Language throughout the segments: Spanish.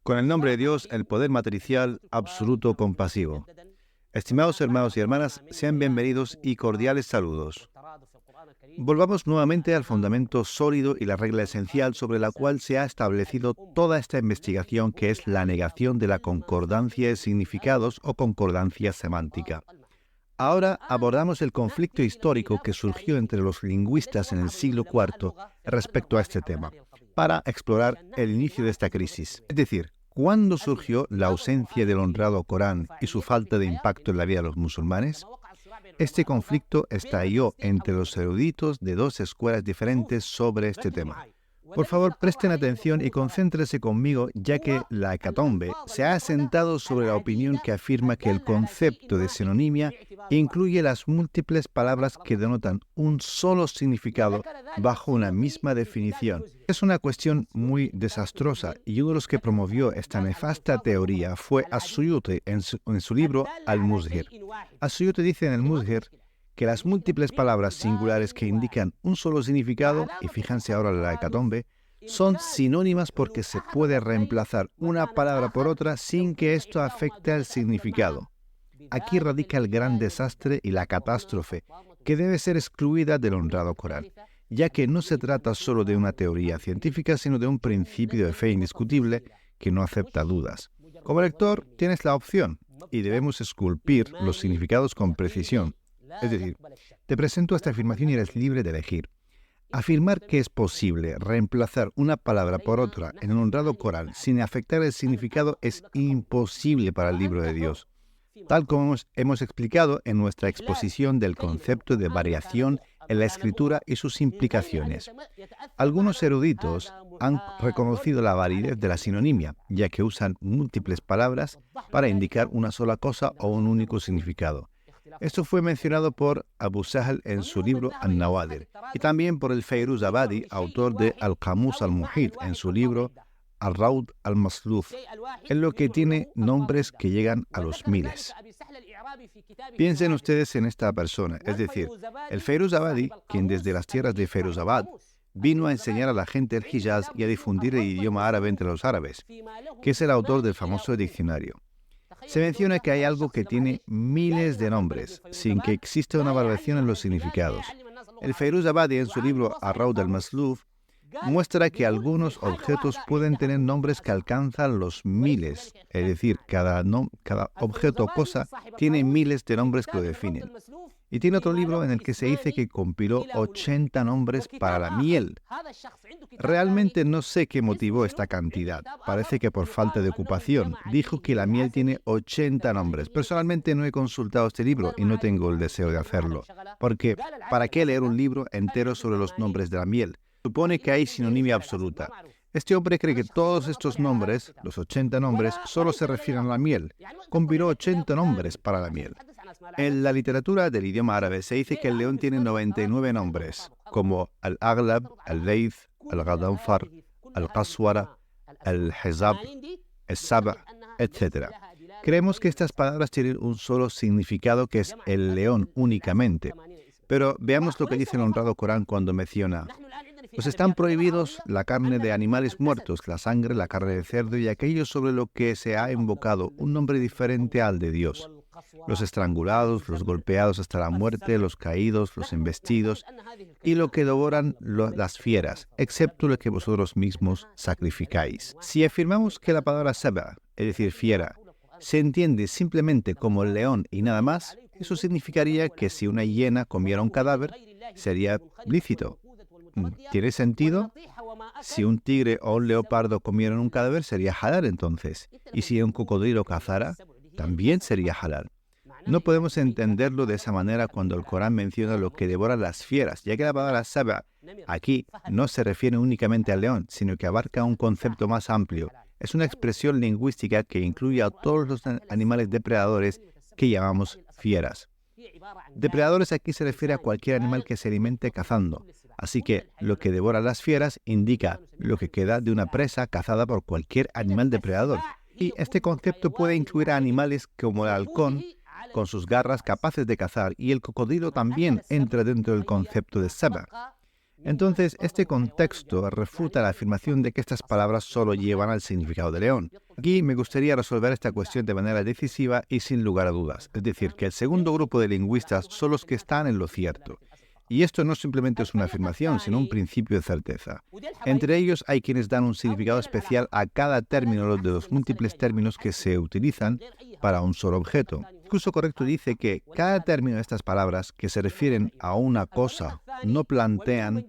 Con el nombre de Dios, el poder matricial, absoluto, compasivo. Estimados hermanos y hermanas, sean bienvenidos y cordiales saludos. Volvamos nuevamente al fundamento sólido y la regla esencial sobre la cual se ha establecido toda esta investigación, que es la negación de la concordancia de significados o concordancia semántica. Ahora abordamos el conflicto histórico que surgió entre los lingüistas en el siglo IV respecto a este tema, para explorar el inicio de esta crisis. Es decir, ¿cuándo surgió la ausencia del honrado Corán y su falta de impacto en la vida de los musulmanes? Este conflicto estalló entre los eruditos de dos escuelas diferentes sobre este tema. Por favor, presten atención y concéntrense conmigo, ya que la hecatombe se ha asentado sobre la opinión que afirma que el concepto de sinonimia incluye las múltiples palabras que denotan un solo significado bajo una misma definición. Es una cuestión muy desastrosa, y uno de los que promovió esta nefasta teoría fue As-Suyuti en su libro Al-Muzhir. As-Suyuti dice en Al-Muzhir que las múltiples palabras singulares que indican un solo significado, y fíjense ahora en la hecatombe, son sinónimas porque se puede reemplazar una palabra por otra sin que esto afecte al significado. Aquí radica el gran desastre y la catástrofe que debe ser excluida del honrado Corán, ya que no se trata solo de una teoría científica, sino de un principio de fe indiscutible que no acepta dudas. Como lector, tienes la opción, y debemos esculpir los significados con precisión. Es decir, te presento esta afirmación y eres libre de elegir. Afirmar que es posible reemplazar una palabra por otra en el honrado Corán sin afectar el significado es imposible para el libro de Dios, tal como hemos explicado en nuestra exposición del concepto de variación en la escritura y sus implicaciones. Algunos eruditos han reconocido la validez de la sinonimia, ya que usan múltiples palabras para indicar una sola cosa o un único significado. Esto fue mencionado por Abu Sahl en su libro An-Nawadir, y también por el Fairuzabadi, autor de Al-Qamus al-Muhit, en su libro Al-Rawd al-Masluf, en lo que tiene nombres que llegan a los miles. Piensen ustedes en esta persona, es decir, el Fairuzabadi, quien desde las tierras de Fairuzabad vino a enseñar a la gente del Hijaz y a difundir el idioma árabe entre los árabes, que es el autor del famoso diccionario. Se menciona que hay algo que tiene miles de nombres, sin que exista una variación en los significados. El Fairuzabadi, en su libro Ar-Rawd al-Masluf, muestra que algunos objetos pueden tener nombres que alcanzan los miles, es decir, cada objeto o cosa tiene miles de nombres que lo definen. Y tiene otro libro en el que se dice que compiló 80 nombres para la miel. Realmente no sé qué motivó esta cantidad. Parece que por falta de ocupación. Dijo que la miel tiene 80 nombres. Personalmente no he consultado este libro y no tengo el deseo de hacerlo. Porque, ¿para qué leer un libro entero sobre los nombres de la miel? Supone que hay sinonimia absoluta. Este hombre cree que todos estos nombres, los 80 nombres, solo se refieren a la miel. Compiló 80 nombres para la miel. En la literatura del idioma árabe se dice que el león tiene 99 nombres, como al-Aghlab, al-Layth, al-Ghadhanfar, al-Qaswara, al-Hizab, al-Sab', etc. Creemos que estas palabras tienen un solo significado, que es el león únicamente. Pero veamos lo que dice el honrado Corán cuando menciona: pues están prohibidos la carne de animales muertos, la sangre, la carne de cerdo y aquello sobre lo que se ha invocado un nombre diferente al de Dios. Los estrangulados, los golpeados hasta la muerte, los caídos, los embestidos y lo que devoran las fieras, excepto lo que vosotros mismos sacrificáis. Si afirmamos que la palabra sab'a, es decir, fiera, se entiende simplemente como el león y nada más, eso significaría que si una hiena comiera un cadáver, sería lícito. ¿Tiene sentido? Si un tigre o un leopardo comieran un cadáver, sería halal entonces. Y si un cocodrilo cazara, también sería halal. No podemos entenderlo de esa manera cuando el Corán menciona lo que devoran las fieras, ya que la palabra sab'a aquí no se refiere únicamente al león, sino que abarca un concepto más amplio. Es una expresión lingüística que incluye a todos los animales depredadores que llamamos fieras. Depredadores aquí se refiere a cualquier animal que se alimente cazando. Así que lo que devora las fieras indica lo que queda de una presa cazada por cualquier animal depredador. Y este concepto puede incluir a animales como el halcón, con sus garras capaces de cazar, y el cocodrilo también entra dentro del concepto de sab'a. Entonces, este contexto refuta la afirmación de que estas palabras solo llevan al significado de león. Aquí me gustaría resolver esta cuestión de manera decisiva y sin lugar a dudas. Es decir, que el segundo grupo de lingüistas son los que están en lo cierto. Y esto no simplemente es una afirmación, sino un principio de certeza. Entre ellos hay quienes dan un significado especial a cada término de los múltiples términos que se utilizan para un solo objeto. El uso correcto dice que cada término de estas palabras que se refieren a una cosa no plantean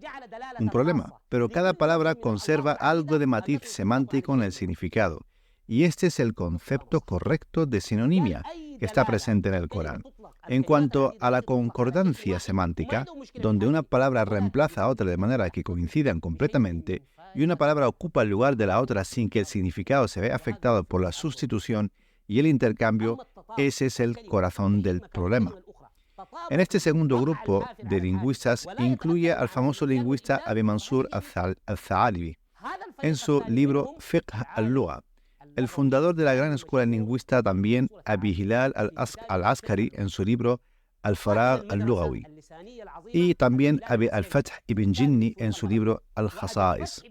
un problema, pero cada palabra conserva algo de matiz semántico en el significado. Y este es el concepto correcto de sinonimia que está presente en el Corán. En cuanto a la concordancia semántica, donde una palabra reemplaza a otra de manera que coincidan completamente y una palabra ocupa el lugar de la otra sin que el significado se vea afectado por la sustitución y el intercambio, ese es el corazón del problema. En este segundo grupo de lingüistas incluye al famoso lingüista Abi Mansur al-Tha'alibi en su libro Fiqh al-Lugha. El fundador de la gran escuela lingüista también Abi Hilal al-Askari en su libro Al-Faragh al-Lughawi y también Abi al-Fath ibn Jinni en su libro Al-Khasa'is.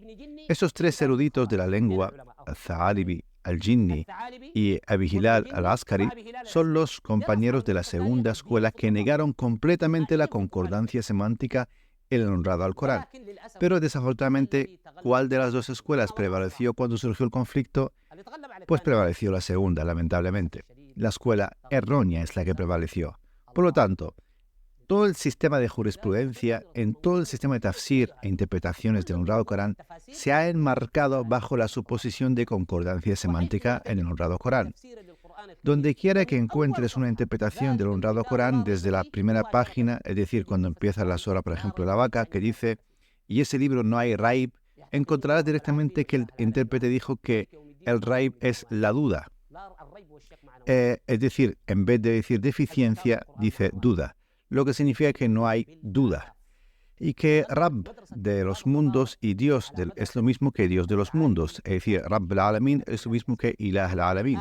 Estos tres eruditos de la lengua, al-Tha'alibi, al-Jinni y Abi Hilal al-Askari, son los compañeros de la segunda escuela que negaron completamente la concordancia semántica en el honrado al Corán. Pero desafortunadamente, ¿cuál de las dos escuelas prevaleció cuando surgió el conflicto? Pues prevaleció la segunda, lamentablemente. La escuela errónea es la que prevaleció. Por lo tanto, todo el sistema de jurisprudencia, en todo el sistema de tafsir e interpretaciones del honrado Corán, se ha enmarcado bajo la suposición de concordancia semántica en el honrado Corán. Donde quiera que encuentres una interpretación del honrado Corán desde la primera página, es decir, cuando empieza la sura, por ejemplo, la vaca, que dice, y ese libro no hay raib, encontrarás directamente que el intérprete dijo que el raib es la duda. Es decir, en vez de decir deficiencia, dice duda, lo que significa que no hay duda. Y que Rabb de los mundos y Dios es lo mismo que Dios de los mundos. Es decir, Rabb al-Alamin es lo mismo que Ilah al-Alamin.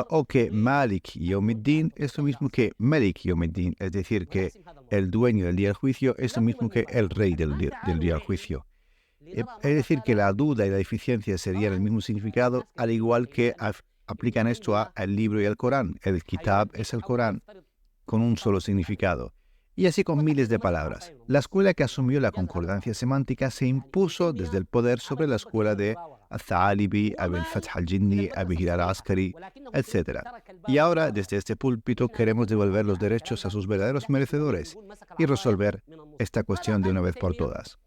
O que Malik Yawmiddin es lo mismo que Malik Yawmiddin. Es decir, que el dueño del día del juicio es lo mismo que el rey del día del juicio. Es decir, que la duda y la deficiencia serían el mismo significado, al igual que aplican esto al libro y al Corán. El Kitab es el Corán, con un solo significado. Y así con miles de palabras. La escuela que asumió la concordancia semántica se impuso desde el poder sobre la escuela de al-Tha'alibi, Abi al-Fath al-Jinni, Abi Hilal al-Askari, etc. Y ahora, desde este púlpito, queremos devolver los derechos a sus verdaderos merecedores y resolver esta cuestión de una vez por todas.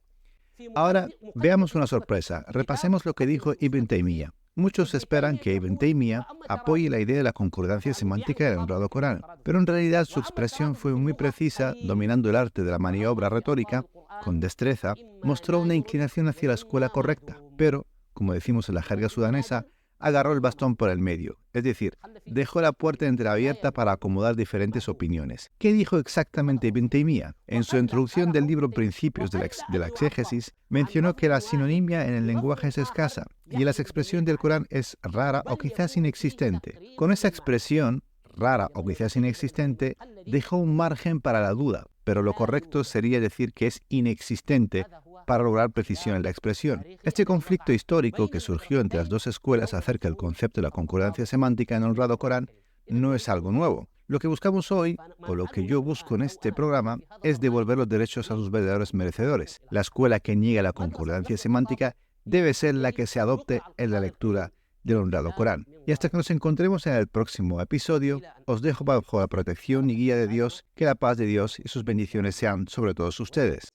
Ahora, veamos una sorpresa. Repasemos lo que dijo Ibn Taymiyyah. Muchos esperan que Ibn Taymiyyah apoye la idea de la concordancia semántica del honrado Corán, pero en realidad su expresión fue muy precisa, dominando el arte de la maniobra retórica, con destreza, mostró una inclinación hacia la escuela correcta, pero, como decimos en la jerga sudanesa, agarró el bastón por el medio, es decir, dejó la puerta entreabierta para acomodar diferentes opiniones. ¿Qué dijo exactamente Ibn Taymiyyah? En su introducción del libro Principios de la Exégesis, mencionó que la sinonimia en el lenguaje es escasa y la expresión del Corán es rara o quizás inexistente. Con esa expresión, rara o quizás inexistente, dejó un margen para la duda, pero lo correcto sería decir que es inexistente para lograr precisión en la expresión. Este conflicto histórico que surgió entre las dos escuelas acerca del concepto de la concordancia semántica en el honrado Corán no es algo nuevo. Lo que buscamos hoy, o lo que yo busco en este programa, es devolver los derechos a sus verdaderos merecedores. La escuela que niega la concordancia semántica debe ser la que se adopte en la lectura del honrado Corán. Y hasta que nos encontremos en el próximo episodio, os dejo bajo la protección y guía de Dios, que la paz de Dios y sus bendiciones sean sobre todos ustedes.